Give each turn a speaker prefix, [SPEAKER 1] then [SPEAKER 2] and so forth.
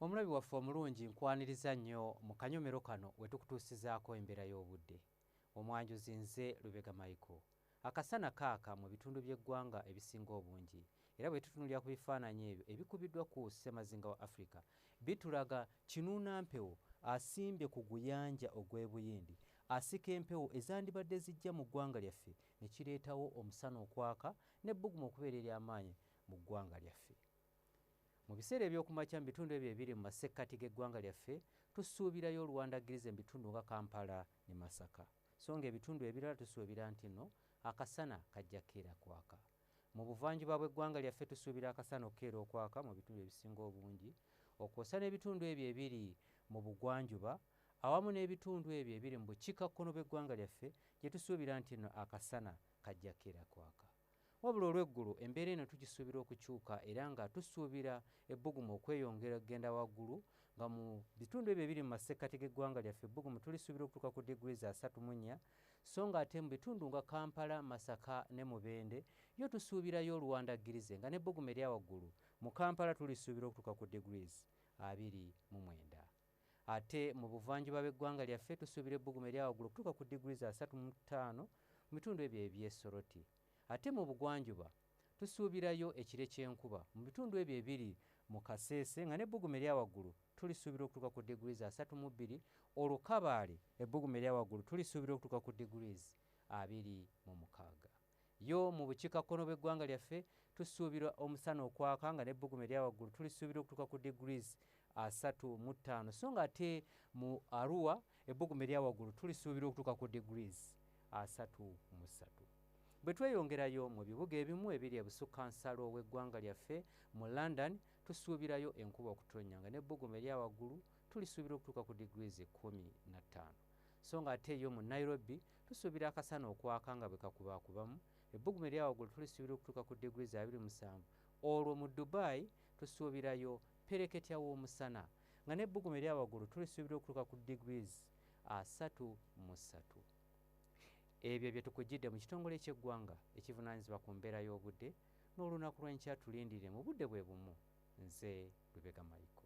[SPEAKER 1] Omulabi waffe omulungi nkwaniriza nnyo mu kanyomero kano we tukutuusizaako embeera y'obudde. Omwanjuzi nze Lubega Micheal. Akasana kaaka mu bitundu by'eggwanga ebisinga obungi. Era bwe tutunulira ku bifaananyi ebyo ebikubiddwa ku ssemazinga wa Africa, bitulaga kinuunampewo asimbye ku guyanja ogw'Ebuyindi, asika empewo ezandibadde zijja mu ggwanga lyaffe ne kireetawo omusana okwaka n'ebbugumu okubeera ery'amaanyi mu ggwanga lyaffe. Mu biseera ebyokumakya mu bitundu ebyo ebiri mu masekkati g'eggwanga lyaffe, tusuubirayo oluwandagiriza mu bitundu nga Kampala ne Masaka. So nga ebitundu ebirala tusuubira nti nno akasana kajja keera kwaka. Mu buvanjuba bw'eggwanga lyaffe tusuubira akasana okukeera okwaka mu bitundu ebisinga obungi, okwosa n'ebitundu ebyo ebiri mu bugwanjuba awamu n'ebitundu ebyo ebiri mu bukiikakkono bw'eggwanga lyaffe gye tusuubira nti nno akasana kajja keera kwaka. Wabula olw'eggulu embeera eno tugisuubira okukyuka era nga tusuubira ebbugumu okweyongera okugenda waggulu, nga mu bitundu ebyo ebiri mu masekkati g'eggwanga lyaffe ebbugumu tulisuubira okutuuka ku diguli za 34, so nga ate mu bitundu nga Kampala, Masaka ne Mubende yo tusuubirayo oluwandagirize nga n'ebbugumu erya waggulu mu Kampala tulisuubira okutuuka ku diguli 29. Ate mu buvanjuba bw'eggwanga lyaffe tusuubira ebbugumu erya waggulu okutuuka ku diguli za 35 mu bitundu ebyo eby'Esoroti. Ate mu bugwanjuba tusuubirayo ekire ky'enkuba mu bitundu ebyo ebiri mu Kaseese nga n'ebbugumu erya waggulu tulisuubira okutuuka ku diguli za 32, Olukabaale ebbugumu erya waggulu tulisuubira okutuuka ku diguli 26. Yo mu bukiikakkono bw'eggwanga lyaffe tusuubira omusana okwaka nga n'ebbugumu erya waggulu tulisuubira okutuuka ku diguli 35, so nga ate mu Arua ebbugumu erya waggulu tulisuubira okutuuka ku diguli 33. Bwe tweyongerayo mu bibuga ebimu ebiri ebusukkansalo w'eggwanga lyaffe mu London tusuubirayo enkuba okutonnya nga n'ebbugumu erya waggulu tulisuubira okutuuka ku diguli 15, so nga ate yo mu Nairobi tusuubira akasana okwaka nga bwe kakubaakubamu, ebbugumu erya waggulu tulisuubira okutuuka ku diguli 27. Olwo mu Dubai tusuubirayo pereketya w'omusana nga n'ebbugumu erya waggulu tulisuubira okutuuka ku diguli 33. Ebyo bye tukujjidde mu kitongole ky'eggwanga ekivunaanyizibwa ku mbeera y'obudde n'olunaku lw'enkya tulindire mu budde bwe bumu. Nze Lubega Micheal.